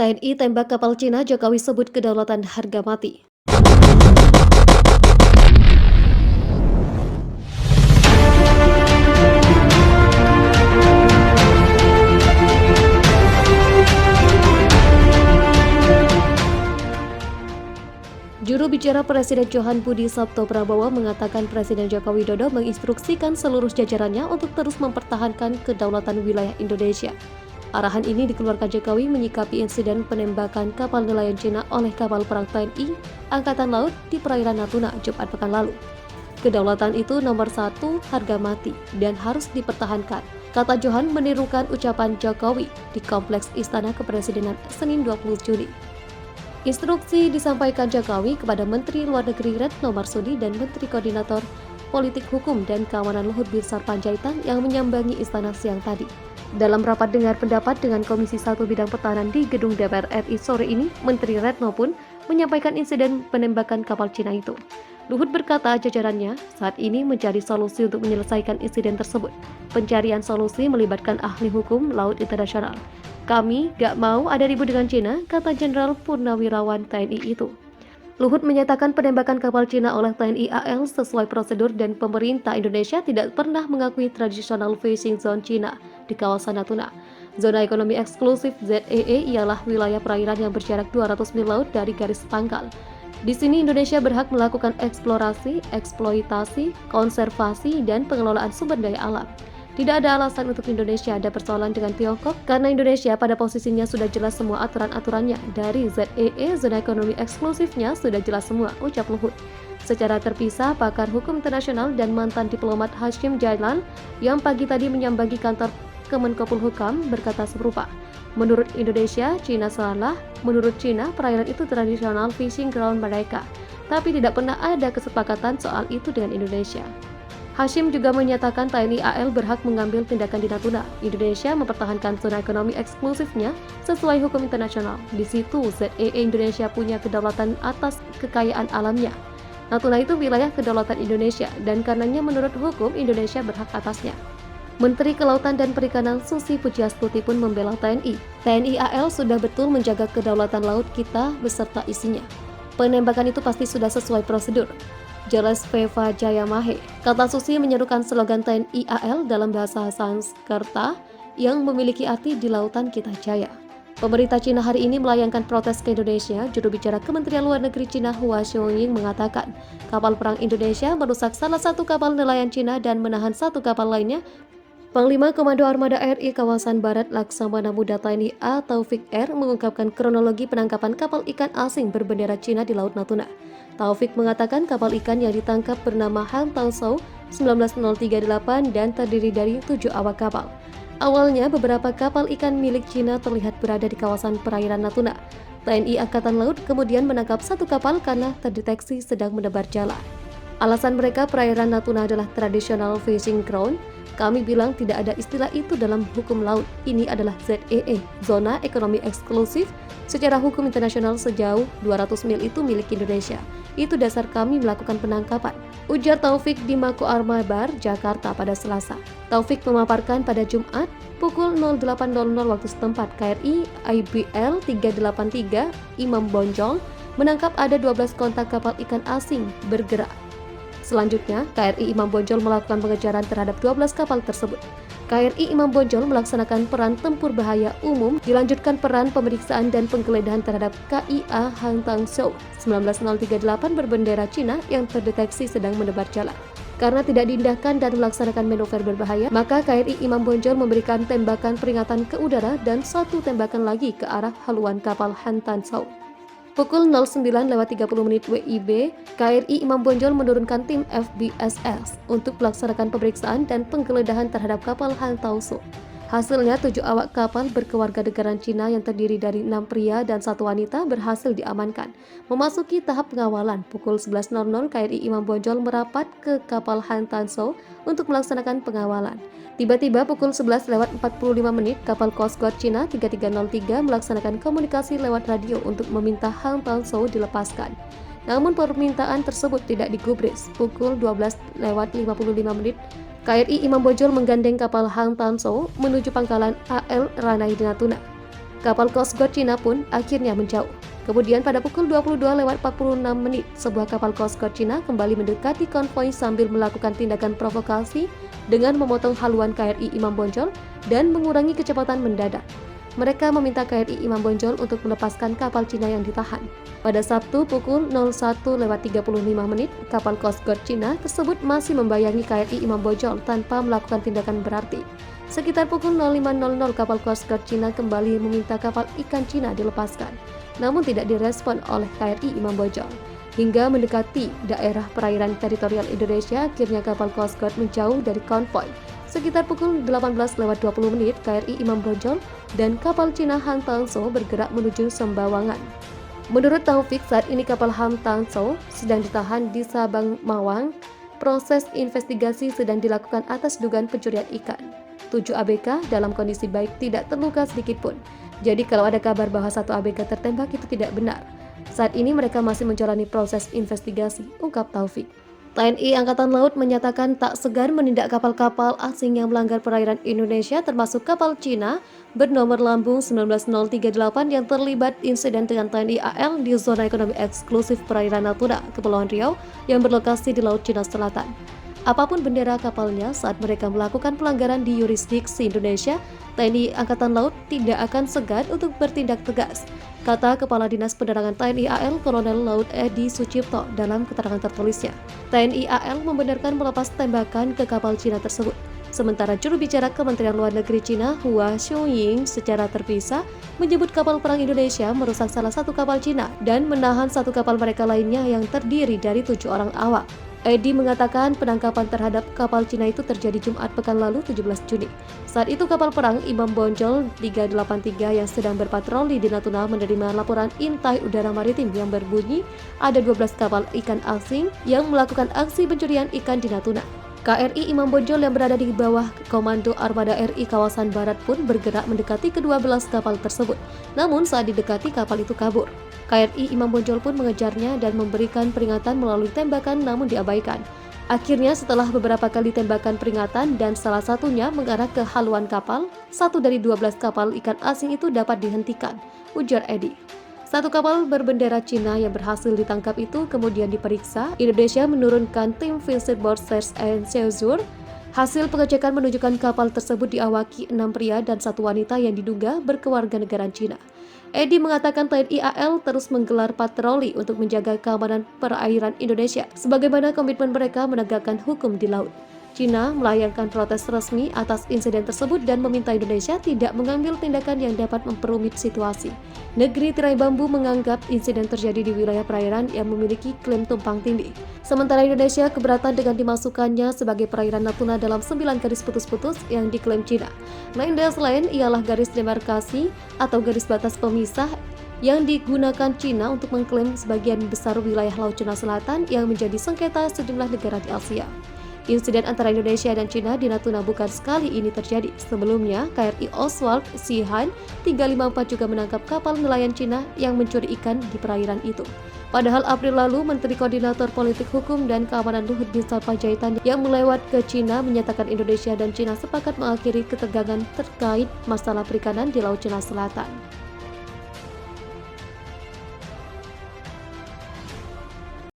TNI tembak kapal Cina, Jokowi sebut kedaulatan harga mati. Juru bicara Presiden Johan Budi Sabto Prabowo mengatakan Presiden Joko Widodo menginstruksikan seluruh jajarannya untuk terus mempertahankan kedaulatan wilayah Indonesia. Arahan ini dikeluarkan Jokowi menyikapi insiden penembakan kapal nelayan Cina oleh kapal perang TNI Angkatan Laut di perairan Natuna Jumat pekan lalu. Kedaulatan itu nomor satu, harga mati, dan harus dipertahankan, kata Johan menirukan ucapan Jokowi di Kompleks Istana Kepresidenan Senin 20 Juni. Instruksi disampaikan Jokowi kepada Menteri Luar Negeri Retno Marsudi dan Menteri Koordinator Politik Hukum dan Keamanan Luhut Binsar Panjaitan yang menyambangi istana siang tadi. Dalam rapat dengar pendapat dengan Komisi 1 Bidang Pertahanan di Gedung DPR RI sore ini, Menteri Retno pun menyampaikan insiden penembakan kapal Cina itu. Luhut berkata jajarannya saat ini mencari solusi untuk menyelesaikan insiden tersebut. Pencarian solusi melibatkan ahli hukum laut internasional. Kami gak mau ada ribut dengan Cina, kata Jenderal Purnawirawan TNI itu. Luhut menyatakan penembakan kapal Cina oleh TNI AL sesuai prosedur dan pemerintah Indonesia tidak pernah mengakui traditional fishing zone Cina di kawasan Natuna. Zona ekonomi eksklusif ZEE ialah wilayah perairan yang berjarak 200 mil laut dari garis pangkal. Di sini Indonesia berhak melakukan eksplorasi, eksploitasi, konservasi, dan pengelolaan sumber daya alam. Tidak ada alasan untuk Indonesia ada persoalan dengan Tiongkok karena Indonesia pada posisinya sudah jelas semua aturan-aturannya. Dari ZEE, zona ekonomi eksklusifnya sudah jelas semua, ucap Luhut. Secara terpisah, pakar hukum internasional dan mantan diplomat Hashim Jailan yang pagi tadi menyambangi kantor Kemenkopolhukam berkata serupa. Menurut Indonesia, Cina salah. Menurut Cina, perairan itu tradisional fishing ground mereka. Tapi tidak pernah ada kesepakatan soal itu dengan Indonesia. Hashim juga menyatakan TNI AL berhak mengambil tindakan di Natuna. Indonesia mempertahankan zona ekonomi eksklusifnya sesuai hukum internasional. Di situ ZEE Indonesia punya kedaulatan atas kekayaan alamnya. Natuna itu wilayah kedaulatan Indonesia dan karenanya menurut hukum Indonesia berhak atasnya. Menteri Kelautan dan Perikanan Susi Pujiastuti pun membela TNI. TNI AL sudah betul menjaga kedaulatan laut kita beserta isinya. Penembakan itu pasti sudah sesuai prosedur. Jelas Veva Jayamahe, kata Susi menyerukan slogan TNI AL dalam bahasa Sanskerta yang memiliki arti di lautan kita jaya. Pemerintah Cina hari ini melayangkan protes ke Indonesia. Juru bicara Kementerian Luar Negeri Cina Hua Chunying mengatakan kapal perang Indonesia merusak salah satu kapal nelayan Cina dan menahan satu kapal lainnya. Panglima Komando Armada RI Kawasan Barat Laksamana Muda TNI A Taufik R mengungkapkan kronologi penangkapan kapal ikan asing berbendera Cina di Laut Natuna. Taufik mengatakan kapal ikan yang ditangkap bernama Han Tao Shou 19038 dan terdiri dari 7 awak kapal. Awalnya beberapa kapal ikan milik Cina terlihat berada di kawasan perairan Natuna. TNI Angkatan Laut kemudian menangkap satu kapal karena terdeteksi sedang menebar jala. Alasan mereka perairan Natuna adalah traditional fishing ground. Kami bilang tidak ada istilah itu dalam hukum laut. Ini adalah ZEE, zona ekonomi eksklusif. Secara hukum internasional sejauh 200 mil itu milik Indonesia. Itu dasar kami melakukan penangkapan, ujar Taufik di Mako Armabar, Jakarta pada Selasa. Taufik memaparkan pada Jumat pukul 08.00 waktu setempat KRI IBL 383 Imam Bonjol menangkap ada 12 kontak kapal ikan asing bergerak. Selanjutnya, KRI Imam Bonjol melakukan pengejaran terhadap 12 kapal tersebut. KRI Imam Bonjol melaksanakan peran tempur bahaya umum, dilanjutkan peran pemeriksaan dan penggeledahan terhadap KIA Han Tao Shou 19038 berbendera Cina yang terdeteksi sedang menebar jala. Karena tidak diindahkan dan melaksanakan manuver berbahaya, maka KRI Imam Bonjol memberikan tembakan peringatan ke udara dan satu tembakan lagi ke arah haluan kapal Han Tao Shou. Pukul 09.30 WIB, KRI Imam Bonjol menurunkan tim FBSS untuk melaksanakan pemeriksaan dan penggeledahan terhadap kapal Han Tao Shou. Hasilnya 7 awak kapal berkewarganegaraan Cina yang terdiri dari 6 pria dan 1 wanita berhasil diamankan. Memasuki tahap pengawalan, pukul 11.00 KRI Imam Bonjol merapat ke kapal Han Tao Shou untuk melaksanakan pengawalan. Tiba-tiba pukul 11.45 kapal Coast Guard Cina 3303 melaksanakan komunikasi lewat radio untuk meminta Han Tao Shou dilepaskan. Namun permintaan tersebut tidak digubris. Pukul 12.55 KRI Imam Bonjol menggandeng kapal Han Tao Shou menuju pangkalan AL Ranai di Natuna. Kapal Coast Guard Cina pun akhirnya menjauh. Kemudian pada pukul 22.46, sebuah kapal Coast Guard Cina kembali mendekati konvoi sambil melakukan tindakan provokasi dengan memotong haluan KRI Imam Bonjol dan mengurangi kecepatan mendadak. Mereka meminta KRI Imam Bonjol untuk melepaskan kapal Cina yang ditahan. Pada Sabtu pukul 01.35, kapal Coast Guard Cina tersebut masih membayangi KRI Imam Bonjol tanpa melakukan tindakan berarti. Sekitar pukul 05.00, kapal Coast Guard Cina kembali meminta kapal ikan Cina dilepaskan, namun tidak direspon oleh KRI Imam Bonjol. Hingga mendekati daerah perairan teritorial Indonesia, akhirnya kapal Coast Guard menjauh dari konvoi. Sekitar pukul 18.20, KRI Imam Bonjol dan kapal Cina Han Tangso bergerak menuju Sembawangan. Menurut Taufik, saat ini kapal Han Tangso sedang ditahan di Sabang Mawang. Proses investigasi sedang dilakukan atas dugaan pencurian ikan. 7 ABK dalam kondisi baik, tidak terluka sedikit pun. Jadi kalau ada kabar bahwa 1 ABK tertembak itu tidak benar. Saat ini mereka masih menjalani proses investigasi, ungkap Taufik. TNI Angkatan Laut menyatakan tak segan menindak kapal-kapal asing yang melanggar perairan Indonesia, termasuk kapal Cina bernomor lambung 19038 yang terlibat insiden dengan TNI AL di zona ekonomi eksklusif perairan Natuna, Kepulauan Riau yang berlokasi di Laut Cina Selatan. Apapun bendera kapalnya, saat mereka melakukan pelanggaran di yurisdiksi Indonesia, TNI Angkatan Laut tidak akan segan untuk bertindak tegas, kata Kepala Dinas Penerangan TNI AL Kolonel Laut Edi Sucipto dalam keterangan tertulisnya. TNI AL membenarkan melepas tembakan ke kapal Cina tersebut. Sementara juru bicara Kementerian Luar Negeri Cina, Hua Xiaoying, secara terpisah menyebut kapal perang Indonesia merusak salah satu kapal Cina dan menahan 1 kapal mereka lainnya yang terdiri dari 7 orang awak. Edi mengatakan penangkapan terhadap kapal Cina itu terjadi Jumat pekan lalu 17 Juni. Saat itu kapal perang Imam Bonjol 383 yang sedang berpatroli di Natuna menerima laporan intai udara maritim yang berbunyi ada 12 kapal ikan asing yang melakukan aksi pencurian ikan di Natuna. KRI Imam Bonjol yang berada di bawah Komando Armada RI kawasan Barat pun bergerak mendekati ke-12 kapal tersebut. Namun saat didekati kapal itu kabur. KRI Imam Bonjol pun mengejarnya dan memberikan peringatan melalui tembakan namun diabaikan. Akhirnya setelah beberapa kali tembakan peringatan dan salah satunya mengarah ke haluan kapal, 1 dari 12 kapal ikan asing itu dapat dihentikan, ujar Edi. 1 kapal berbendera Cina yang berhasil ditangkap itu kemudian diperiksa. Indonesia menurunkan tim Visit Board Search and Seizure. Hasil pengecekan menunjukkan kapal tersebut diawaki 6 pria dan 1 wanita yang diduga berkewarganegaraan Cina. Edi mengatakan TNI AL terus menggelar patroli untuk menjaga keamanan perairan Indonesia, sebagaimana komitmen mereka menegakkan hukum di laut. Cina melayangkan protes resmi atas insiden tersebut dan meminta Indonesia tidak mengambil tindakan yang dapat memperumit situasi. Negeri tirai bambu menganggap insiden terjadi di wilayah perairan yang memiliki klaim tumpang tindih. Sementara Indonesia keberatan dengan dimasukkannya sebagai perairan Natuna dalam 9 garis putus-putus yang diklaim Cina. Landas lain ialah garis demarkasi atau garis batas pemisah yang digunakan Cina untuk mengklaim sebagian besar wilayah Laut Cina Selatan yang menjadi sengketa sejumlah negara di Asia. Insiden antara Indonesia dan Cina di Natuna bukan sekali ini terjadi. Sebelumnya, KRI Oswald Sihan 354 juga menangkap kapal nelayan Cina yang mencuri ikan di perairan itu. Padahal April lalu, Menteri Koordinator Politik Hukum dan Keamanan Luhut Binsar Panjaitan yang melewat ke Cina menyatakan Indonesia dan Cina sepakat mengakhiri ketegangan terkait masalah perikanan di Laut Cina Selatan.